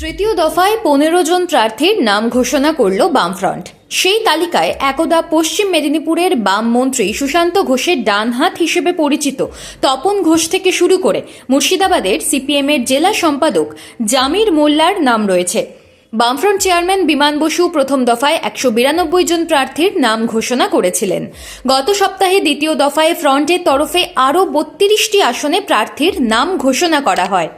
তৃতীয় দফায় 15 জন প্রার্থীর নাম ঘোষণা করল বামফ্রন্ট। সেই তালিকায় একদা পশ্চিম মেদিনীপুরের বাম মন্ত্রী সুশান্ত ঘোষের ডান হাত হিসেবে পরিচিত তপন ঘোষ থেকে শুরু করে মুর্শিদাবাদের সিপিএমের জেলা সম্পাদক জামির মোল্লার নাম রয়েছে। বামফ্রন্ট চেয়ারম্যান বিমান বসু প্রথম দফায় 192 জন প্রার্থীর নাম ঘোষণা করেছিলেন। গত সপ্তাহে দ্বিতীয় দফায় ফ্রন্টের তরফে আরও 32টি আসনে প্রার্থীর নাম ঘোষণা করা হয়।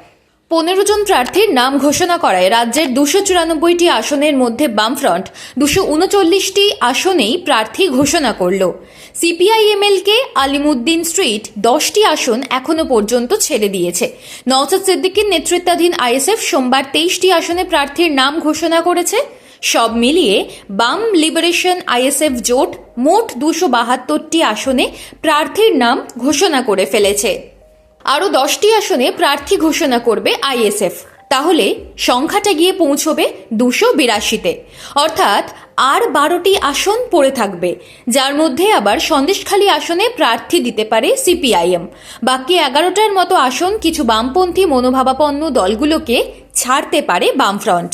15 জন প্রার্থীর নাম ঘোষণা করায় রাজ্যের 294টি আসনের মধ্যে বামফ্রন্ট 239টি আসনেই প্রার্থী ঘোষণা করল। সিপিআইএমএলকে আলিমুদ্দিন স্ট্রিট 10টি আসন এখনো পর্যন্ত ছেড়ে দিয়েছে। নওশাদ সিদ্দিকীর নেতৃত্বাধীন আইএসএফ সোমবার 23টি আসনে প্রার্থীর নাম ঘোষণা করেছে। সব মিলিয়ে বাম লিবারেশন আইএসএফ জোট মোট 272টি আসনে প্রার্থীর নাম ঘোষণা করে ফেলেছে। আরও 10টি আসনে প্রার্থী ঘোষণা করবে আইএসএফ। তাহলে সংখ্যাটা গিয়ে পৌঁছবে 282-তে, অর্থাৎ আর 12টি আসন পড়ে থাকবে, যার মধ্যে আবার সন্দেশখালী আসনে প্রার্থী দিতে পারে সিপিআইএম। বাকি 11টার মতো আসন কিছু বামপন্থী মনোভাবাপন্ন দলগুলোকে ছাড়তে পারে বামফ্রন্ট।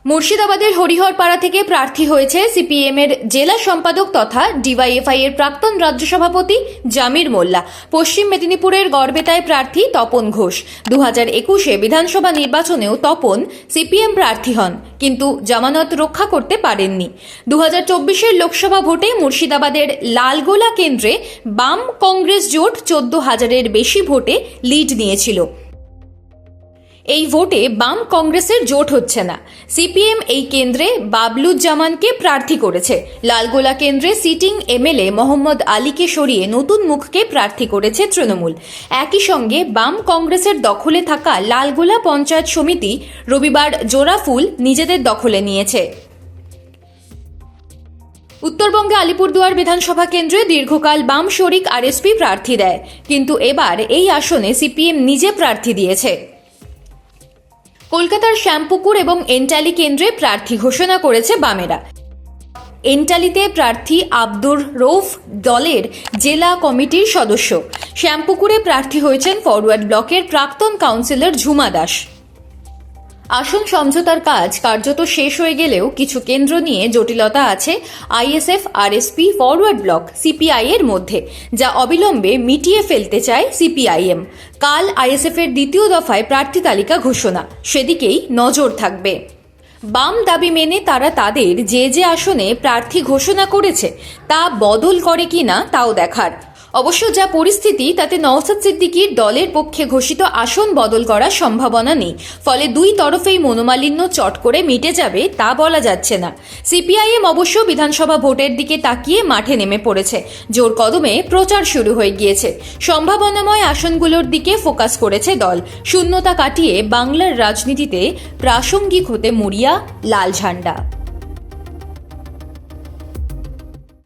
মুর্শিদাবাদের হরিহরপাড়া থেকে প্রার্থী হয়েছে সিপিএমের জেলা সম্পাদক তথা ডিওয়াইএফআই এর প্রাক্তন রাজ্য সভাপতি জামির মোল্লা। পশ্চিম মেদিনীপুরের গড়বেতায় প্রার্থী তপন ঘোষ। 2021-এ বিধানসভা নির্বাচনেও তপন সিপিএম প্রার্থী হন, কিন্তু জামানত রক্ষা করতে পারেননি। 2024-এর লোকসভা ভোটে মুর্শিদাবাদের লালগোলা কেন্দ্রে বাম কংগ্রেস জোট 14,000-এর বেশি ভোটে লিড নিয়েছিল। এই ভোটে বাম কংগ্রেসের জোট হচ্ছে না। সিপিএম এই কেন্দ্রে বাবলুজ্জামানকে প্রার্থী করেছে। লালগোলা কেন্দ্রে সিটিং এমএলএ মোহাম্মদ আলীকে সরিয়ে নতুন মুখকে প্রার্থী করেছে তৃণমূল। একই সঙ্গে বাম কংগ্রেসের দখলে থাকা লালগোলা পঞ্চায়েত সমিতি রবিবার জোড়াফুল নিজেদের দখলে নিয়েছে। উত্তরবঙ্গে আলিপুরদুয়ার বিধানসভা কেন্দ্রে দীর্ঘকাল বাম শরিক আরএসপি প্রার্থী দেয়, কিন্তু এবার এই আসনে সিপিএম নিজে প্রার্থী দিয়েছে। কলকাতার শ্যামপুকুর এবং এন্টালি কেন্দ্রে প্রার্থী ঘোষণা করেছে বামেরা। এন্টালিতে প্রার্থী আব্দুর রৌফ দলের জেলা কমিটির সদস্য। শ্যামপুকুরে প্রার্থী হয়েছেন ফরওয়ার্ড ব্লকের প্রাক্তন কাউন্সিলর ঝুমা দাস। আসন সমঝোতার কাজ কার্যত শেষ হয়ে গেলেও কিছু কেন্দ্র নিয়ে জটিলতা আছে ISF, RSP, forward block, CPI এর মধ্যে, যা অবিলম্বে মিটিয়ে ফেলতে চায় সিপিআইএম। কাল আইএসএফ এর দ্বিতীয় দফায় প্রার্থী তালিকা ঘোষণা, সেদিকেই নজর থাকবে। বাম দাবি মেনে তারা তাদের যে আসনে প্রার্থী ঘোষণা করেছে তা বদল করে কিনা তাও দেখার। অবশ্য যা পরিস্থিতি তাতে নওশাদ সিদ্দিকীর দলের পক্ষে ঘোষিত আসন বদল করার সম্ভাবনা নেই। ফলে দুই তরফেই মনোমালিন্য চট করে মিটে যাবে তা বলা যাচ্ছে না। সিপিআইএম অবশ্য বিধানসভা ভোটের দিকে তাকিয়ে মাঠে নেমে পড়েছে। জোর কদমে প্রচার শুরু হয়ে গিয়েছে। সম্ভাবনাময় আসনগুলোর দিকে ফোকাস করেছে দল। শূন্যতা কাটিয়ে বাংলার রাজনীতিতে প্রাসঙ্গিক হতে মরিয়া লাল ঝান্ডা।